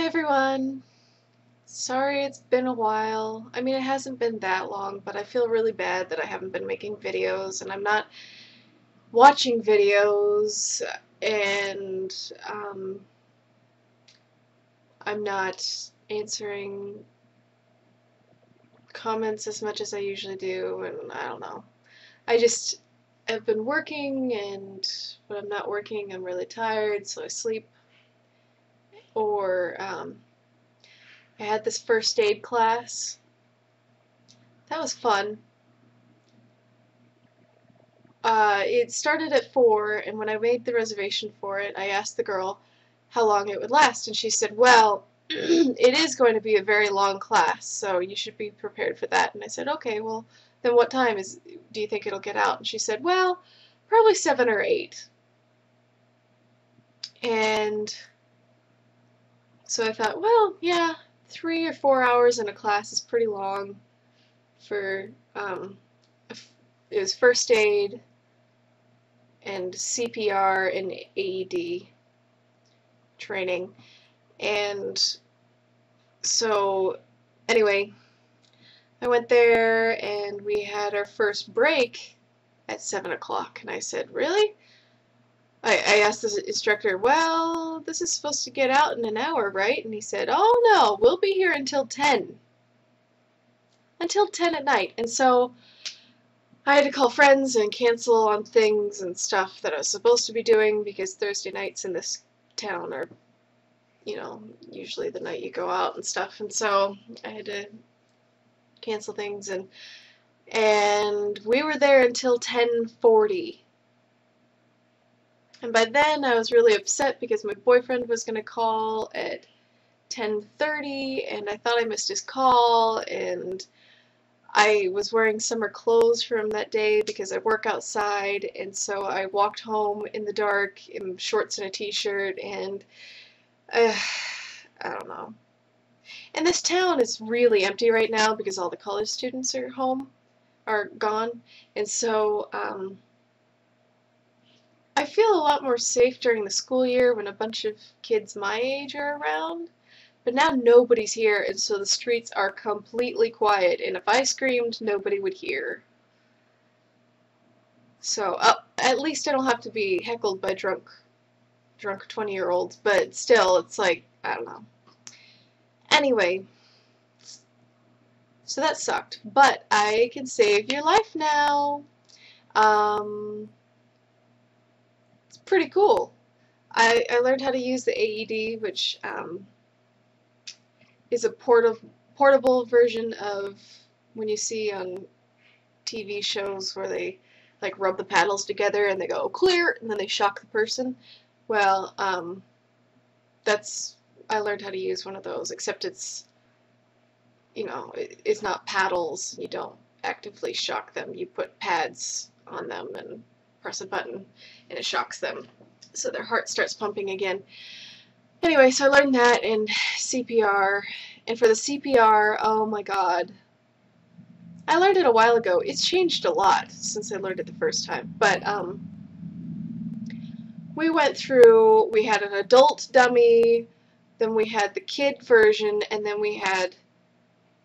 Hi everyone. Sorry it's been a while. I mean, it hasn't been that long, but I feel really bad that I haven't been making videos and I'm not watching videos and I'm not answering comments as much as I usually do, and I don't know. I just have been working, and when I'm not working I'm really tired, so I sleep. Or I had this first aid class. That was fun. It started at 4, and when I made the reservation for it, I asked the girl how long it would last, and she said, well, it is going to be a very long class, so you should be prepared for that. And I said, okay, well, then what time do you think it'll get out? And she said, well, probably 7 or 8. And so I thought, well, yeah, 3 or 4 hours in a class is pretty long for, it was first aid and CPR and AED training. And so anyway, I went there and we had our first break at 7 o'clock, and I said, really? I asked the instructor, well, this is supposed to get out in an hour, right? And he said, oh no, we'll be here until 10. Until 10 at night. And so I had to call friends and cancel on things and stuff that I was supposed to be doing, because Thursday nights in this town are, usually the night you go out and stuff. And so I had to cancel things, and we were there until 10:40. And by then I was really upset because my boyfriend was going to call at 10:30, and I thought I missed his call, and I was wearing summer clothes from that day because I work outside, and so I walked home in the dark in shorts and a t-shirt, and I don't know. And this town is really empty right now because all the college students are gone, and so I feel a lot more safe during the school year when a bunch of kids my age are around. But now nobody's here, and so the streets are completely quiet, and if I screamed, nobody would hear. So at least I don't have to be heckled by drunk 20-year-olds, but still, it's like, I don't know. Anyway, so that sucked, but I can save your life now. It's pretty cool. I learned how to use the AED, which is a portable version of when you see on TV shows where they like rub the paddles together and they go clear and then they shock the person. Well, I learned how to use one of those, except it's it's not paddles. You don't actively shock them. You put pads on them and press a button and it shocks them so their heart starts pumping again. Anyway, so I learned that in CPR, and for the CPR, oh my god. I learned it a while ago. It's changed a lot since I learned it the first time, but we had an adult dummy, then we had the kid version, and then we had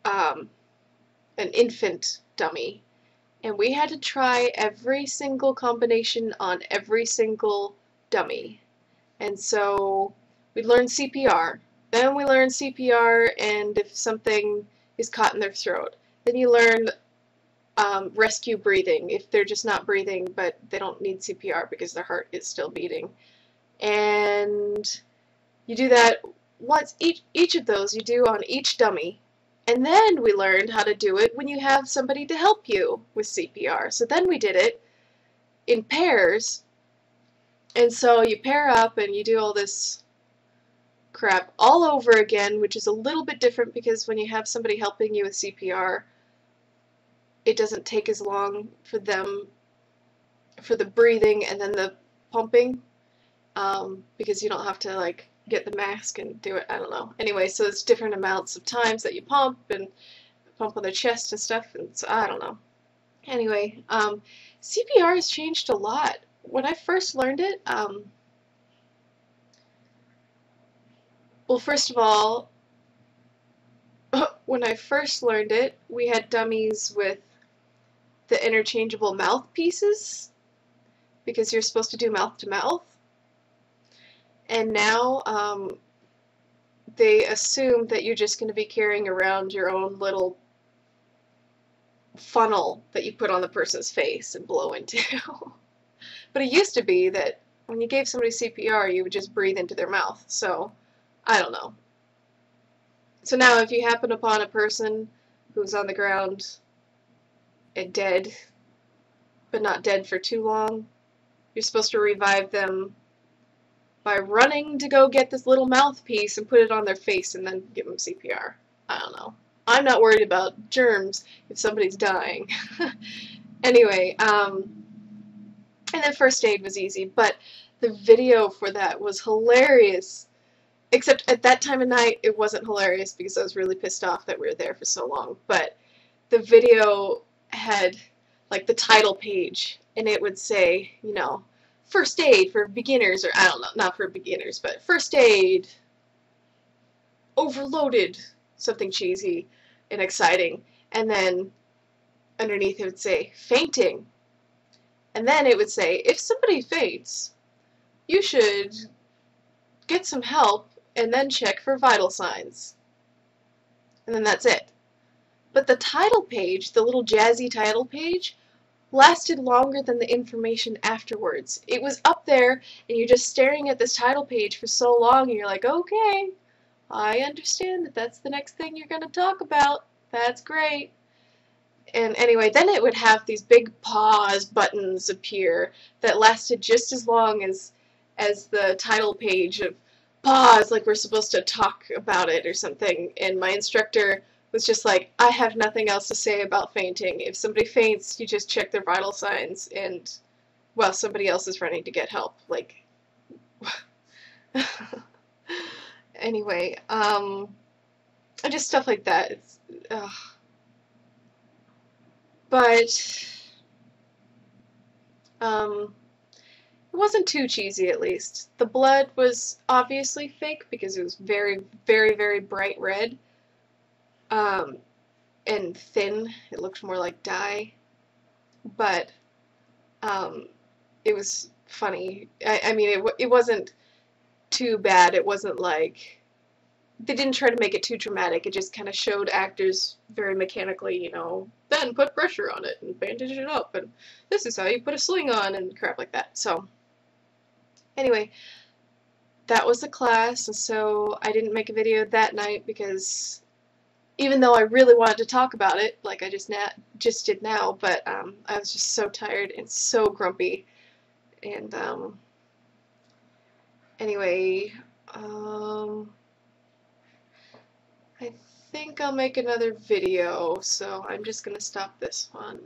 an infant dummy. And we had to try every single combination on every single dummy. And so we learned CPR. Then we learned CPR, and if something is caught in their throat. Then you learn rescue breathing, if they're just not breathing, but they don't need CPR because their heart is still beating. And you do that once, each of those you do on each dummy. And then we learned how to do it when you have somebody to help you with CPR. So then we did it in pairs. And so you pair up and you do all this crap all over again, which is a little bit different because when you have somebody helping you with CPR, it doesn't take as long for the breathing and then the pumping, because you don't have to like get the mask and do it. I don't know. Anyway, so it's different amounts of times that you pump and pump on their chest and stuff, and so I don't know. Anyway, CPR has changed a lot. When I first learned it, Well, first of all, when I first learned it, we had dummies with the interchangeable mouthpieces because you're supposed to do mouth to mouth. And now they assume that you're just going to be carrying around your own little funnel that you put on the person's face and blow into. But it used to be that when you gave somebody CPR, you would just breathe into their mouth. So, I don't know. So now if you happen upon a person who's on the ground and dead, but not dead for too long, you're supposed to revive them by running to go get this little mouthpiece and put it on their face and then give them CPR. I don't know. I'm not worried about germs if somebody's dying. Anyway, and then first aid was easy, but the video for that was hilarious. Except at that time of night, it wasn't hilarious because I was really pissed off that we were there for so long. But the video had, like, the title page, and it would say, you know, first aid for beginners, or I don't know, not for beginners, but first aid, overloaded, something cheesy and exciting. And then underneath it would say, fainting. And then it would say, if somebody faints, you should get some help and then check for vital signs. And then that's it. But the title page, the little jazzy title page, lasted longer than the information afterwards. It was up there, and you're just staring at this title page for so long, and you're like, okay, I understand that that's the next thing you're going to talk about. That's great. And anyway, then it would have these big pause buttons appear that lasted just as long as the title page of pause, like we're supposed to talk about it or something. And my instructor was just like, I have nothing else to say about fainting. If somebody faints, you just check their vital signs and, well, somebody else is running to get help. Like, anyway, just stuff like that. It's, but, it wasn't too cheesy, at least. The blood was obviously fake because it was very, very, very bright red. And thin. It looked more like dye. But it was funny. I mean, it wasn't too bad. It wasn't like... They didn't try to make it too dramatic. It just kind of showed actors very mechanically, you know, then put pressure on it and bandage it up, and this is how you put a sling on, and crap like that. So, anyway, that was the class, and so I didn't make a video that night because even though I really wanted to talk about it, like I just did now, but I was just so tired and so grumpy. And anyway, I think I'll make another video, so I'm just gonna stop this one.